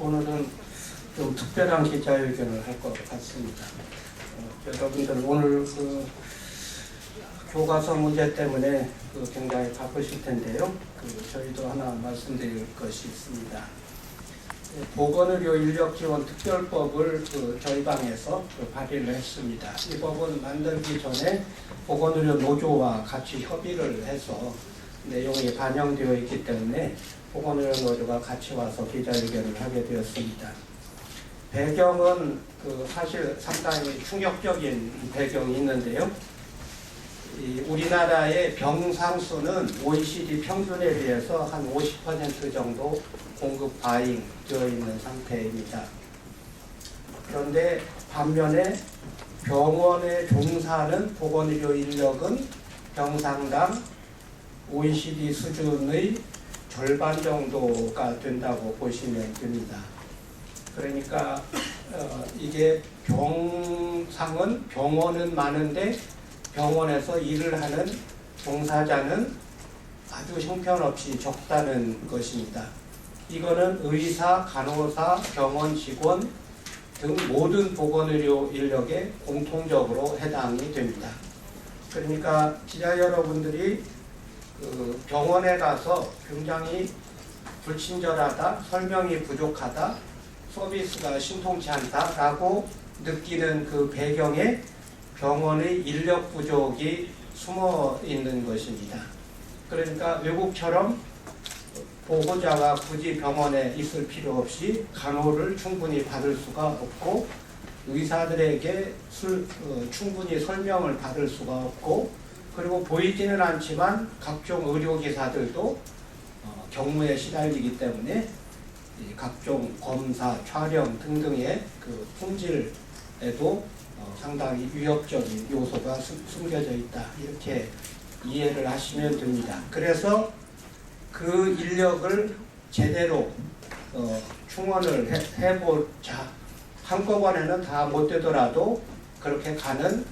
오늘은 좀 특별한 기자회견을 할 것 같습니다. 여러분들 오늘 교과서 문제 때문에 굉장히 바쁘실 텐데요. 저희도 하나 말씀드릴 것이 있습니다. 보건의료 인력지원 특별법을 저희 방에서 발의를 했습니다. 이 법은 만들기 전에 보건의료 노조와 같이 협의를 해서 내용이 반영되어 있기 때문에 보건의료 노조가 같이 와서 기자회견을 하게 되었습니다. 배경은 사실 상당히 충격적인 배경이 있는데요. 우리나라의 병상 수는 OECD 평균에 비해서 한 50% 정도 공급 과잉되어 있는 상태입니다. 그런데 반면에 병원에 종사하는 보건의료 인력은 병상당 OECD 수준의 절반 정도가 된다고 보시면 됩니다. 그러니까 이게 병상은 병원은 많은데 병원에서 일을 하는 종사자는 아주 형편없이 적다는 것입니다. 이거는 의사, 간호사, 병원 직원 등 모든 보건의료 인력에 공통적으로 해당이 됩니다. 그러니까 기자 여러분들이 병원에 가서 굉장히 불친절하다, 설명이 부족하다, 서비스가 신통치 않다라고 느끼는 그 배경에 병원의 인력 부족이 숨어 있는 것입니다. 그러니까 외국처럼 보호자가 굳이 병원에 있을 필요 없이 간호를 충분히 받을 수가 없고 의사들에게 충분히 설명을 받을 수가 없고 그리고 보이지는 않지만 각종 의료기사들도 경무에 시달리기 때문에 각종 검사, 촬영 등등의 품질에도 상당히 위협적인 요소가 숨겨져 있다. 이렇게 이해를 하시면 됩니다. 그래서 그 인력을 제대로 충원을 해보자. 한꺼번에는 다 못 되더라도 그렇게 가는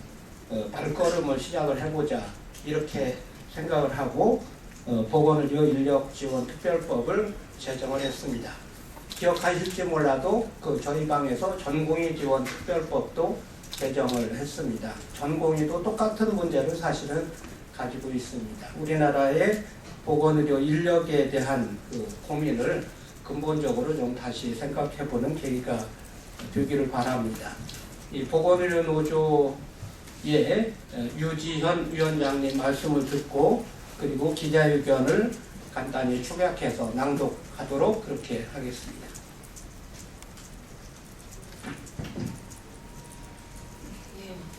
발걸음을 시작을 해보자. 이렇게 생각을 하고 보건의료 인력지원 특별법을 제정을 했습니다. 기억하실지 몰라도 저희 방에서 전공의 지원 특별법도 제정을 했습니다. 전공의도 똑같은 문제를 사실은 가지고 있습니다. 우리나라의 보건의료 인력에 대한 고민을 근본적으로 좀 다시 생각해보는 계기가 되기를 바랍니다. 이 보건의료 노조의 유지현 위원장님 말씀을 듣고 그리고 기자회견을 간단히 축약해서 낭독하도록 그렇게 하겠습니다.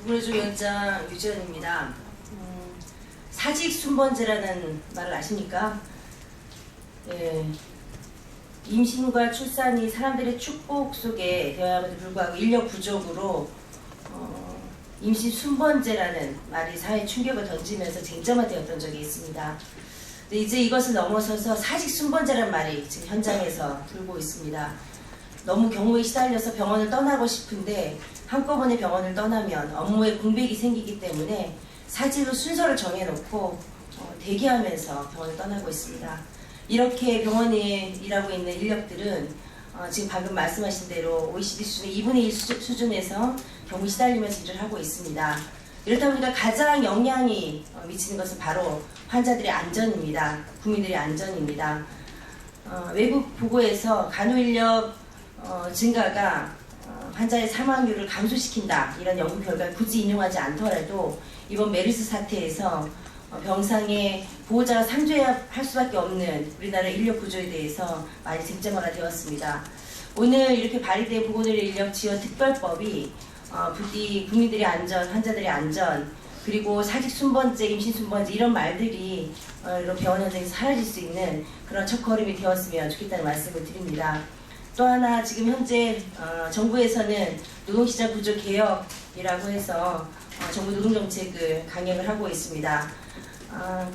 보건의료 위원장 유지현입니다. 사직순번제라는 말을 아십니까? 임신과 출산이 사람들의 축복 속에 되어야함에도 불구하고 인력 부족으로 임신순번제라는 말이 사회에 충격을 던지면서 쟁점화되었던 적이 있습니다. 근데 이제 이것을 넘어서서 사직순번제라는 말이 지금 현장에서 돌고 있습니다. 너무 경무에 시달려서 병원을 떠나고 싶은데 한꺼번에 병원을 떠나면 업무에 공백이 생기기 때문에 사직으로 순서를 정해놓고 대기하면서 병원을 떠나고 있습니다. 이렇게 병원에 일하고 있는 인력들은 지금 방금 말씀하신 대로 OECD 수준의 2분의 1 수준에서 경무에 시달리면서 일을 하고 있습니다. 이렇다 보니까 가장 영향이 미치는 것은 바로 환자들의 안전입니다. 국민들의 안전입니다. 외국 보고에서 간호인력 증가가 환자의 사망률을 감소시킨다 이런 연구 결과를 굳이 인용하지 않더라도 이번 메르스 사태에서 병상에 보호자가 상주해야 할 수밖에 없는 우리나라 인력 구조에 대해서 많이 쟁점화가 되었습니다. 오늘 이렇게 발의된 보건의료 인력 지원 특별법이 부디 국민들의 안전, 환자들의 안전, 그리고 사직 순번제, 임신 순번제 이런 말들이 이런 병원 현장에서 사라질 수 있는 그런 첫걸음이 되었으면 좋겠다는 말씀을 드립니다. 또 하나 지금 현재 정부에서는 노동시장 구조 개혁이라고 해서 정부 노동정책을 강행을 하고 있습니다.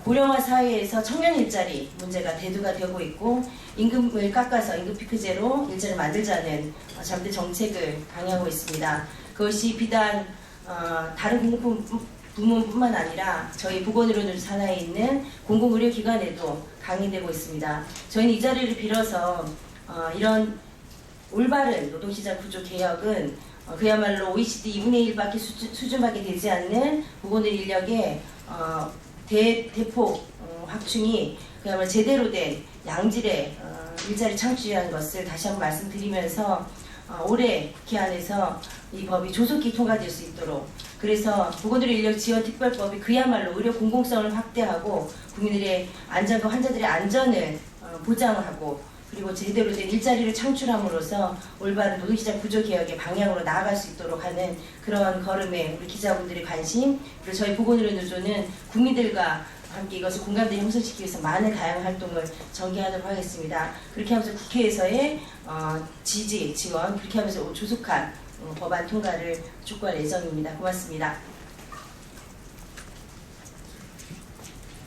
고령화 사회에서 청년 일자리 문제가 대두가 되고 있고 임금을 깎아서 임금 피크제로 일자리를 만들자는 잠대 정책을 강행하고 있습니다. 그것이 비단 다른 공공 부문뿐만 아니라 저희 보건의료 산하에 있는 공공의료기관에도 강의되고 있습니다. 저희는 이 자리를 빌어서 이런 올바른 노동시장 구조 개혁은 그야말로 OECD 2분의 1밖에 수준밖에 되지 않는 보건의료 인력의 대폭 확충이 그야말로 제대로 된 양질의 일자리 창출이라는 것을 다시 한번 말씀드리면서 올해 기한에서 이 법이 조속히 통과될 수 있도록, 그래서 보건의료 인력 지원 특별법이 그야말로 의료 공공성을 확대하고 국민들의 안전과 환자들의 안전을 보장하고 그리고 제대로 된 일자리를 창출함으로써 올바른 노동시장 구조 개혁의 방향으로 나아갈 수 있도록 하는 그런 걸음에 우리 기자분들의 관심, 그리고 저희 보건의료 노조는 국민들과 함께 이것을 공감대 형성시키기 위해서 많은 다양한 활동을 전개하도록 하겠습니다. 그렇게 하면서 국회에서의 지지, 지원, 그렇게 하면서 조속한 법안 통과를 촉구할 예정입니다. 고맙습니다.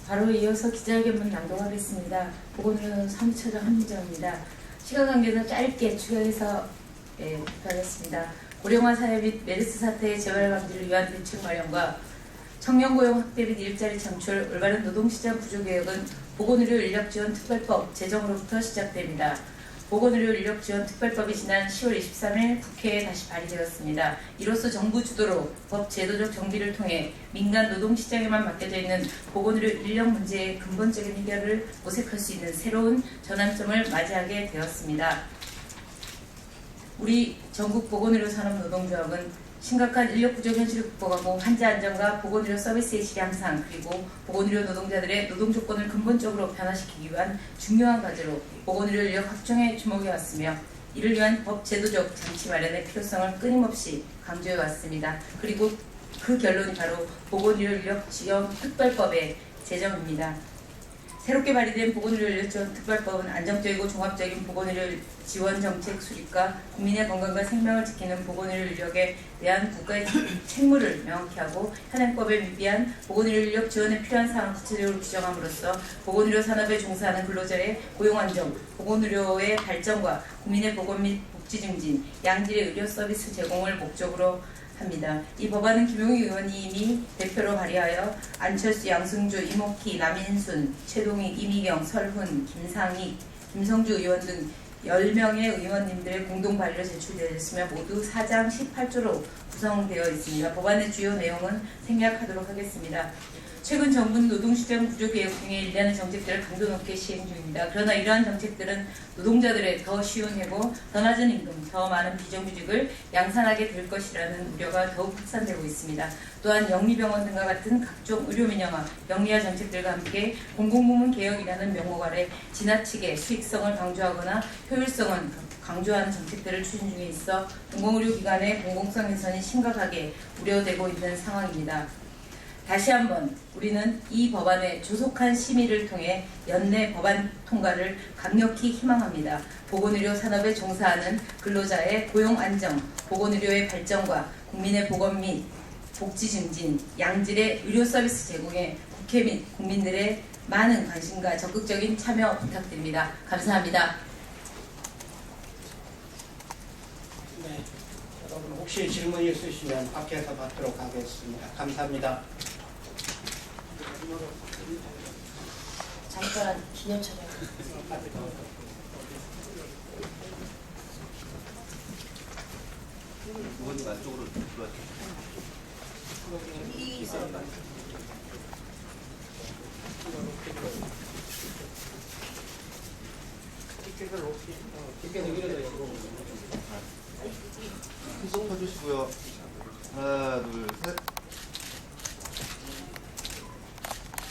바로 이어서 기자회견문 낭독하겠습니다. 보건의료 사무처장 한민정입니다. 시간 관계는 짧게 추격해서 발표하겠습니다. 고령화 사회 및 메르스 사태의 재발 방지를 위한 대책 마련과 청년 고용 확대 및 일자리 창출, 올바른 노동시장 구조 개혁은 보건의료 인력지원 특별법 제정으로부터 시작됩니다. 보건의료 인력지원특별법이 지난 10월 23일 국회에 다시 발의되었습니다. 이로써 정부 주도로 법 제도적 정비를 통해 민간 노동시장에만 맡겨져 있는 보건의료 인력 문제의 근본적인 해결을 모색할 수 있는 새로운 전환점을 맞이하게 되었습니다. 우리 전국 보건의료 산업 노동조합은 심각한 인력 부족 현실을 극복하고 환자 안전과 보건의료 서비스의 질 향상, 그리고 보건의료 노동자들의 노동 조건을 근본적으로 변화시키기 위한 중요한 과제로 보건의료 인력 확충에 주목해왔으며 이를 위한 법 제도적 장치 마련의 필요성을 끊임없이 강조해왔습니다. 그리고 그 결론이 바로 보건의료 인력 지원 특별법의 제정입니다. 새롭게 발의된 보건의료 인력 지원 특별법은 안정적이고 종합적인 보건의료 지원 정책 수립과 국민의 건강과 생명을 지키는 보건의료 인력에 대한 국가의 책무를 명확히 하고 현행법에 미비한 보건의료 인력 지원에 필요한 사항을 구체적으로 규정함으로써 보건의료 산업에 종사하는 근로자의 고용 안정, 보건의료의 발전과 국민의 보건 및 복지 증진, 양질의 의료 서비스 제공을 목적으로 합니다. 이 법안은 김용희 의원님이 대표로 발의하여 안철수, 양승주, 이목희, 남인순, 최동희, 이미경, 설훈, 김상희, 김성주 의원 등 10명의 의원님들의 공동 발의로 제출되었으며 모두 4장 18조로 구성되어 있습니다. 법안의 주요 내용은 생략하도록 하겠습니다. 최근 정부는 노동시장 구조 개혁 등의 일련의 정책들을 강도 높게 시행 중입니다. 그러나 이러한 정책들은 노동자들의 더 쉬운 해고, 더 낮은 임금, 더 많은 비정규직을 양산하게 될 것이라는 우려가 더욱 확산되고 있습니다. 또한 영리병원 등과 같은 각종 의료 민영화, 영리화 정책들과 함께 공공부문 개혁이라는 명목 아래 지나치게 수익성을 강조하거나 효율성은 강조하는 정책들을 추진 중에 있어 공공의료기관의 공공성 훼손이 심각하게 우려되고 있는 상황입니다. 다시 한번 우리는 이 법안의 조속한 심의를 통해 연내 법안 통과를 강력히 희망합니다. 보건의료 산업에 종사하는 근로자의 고용 안정, 보건의료의 발전과 국민의 보건 및 복지 증진, 양질의 의료 서비스 제공에 국회 및 국민들의 많은 관심과 적극적인 참여 부탁드립니다. 감사합니다. 네, 여러분 혹시 질문 있으시면 밖에서 받도록 하겠습니다. 감사합니다. 잠깐 기념 촬영. 의원님 안쪽으로 들어와주세요. 계속 펴주시고요. 하나, 둘, 셋.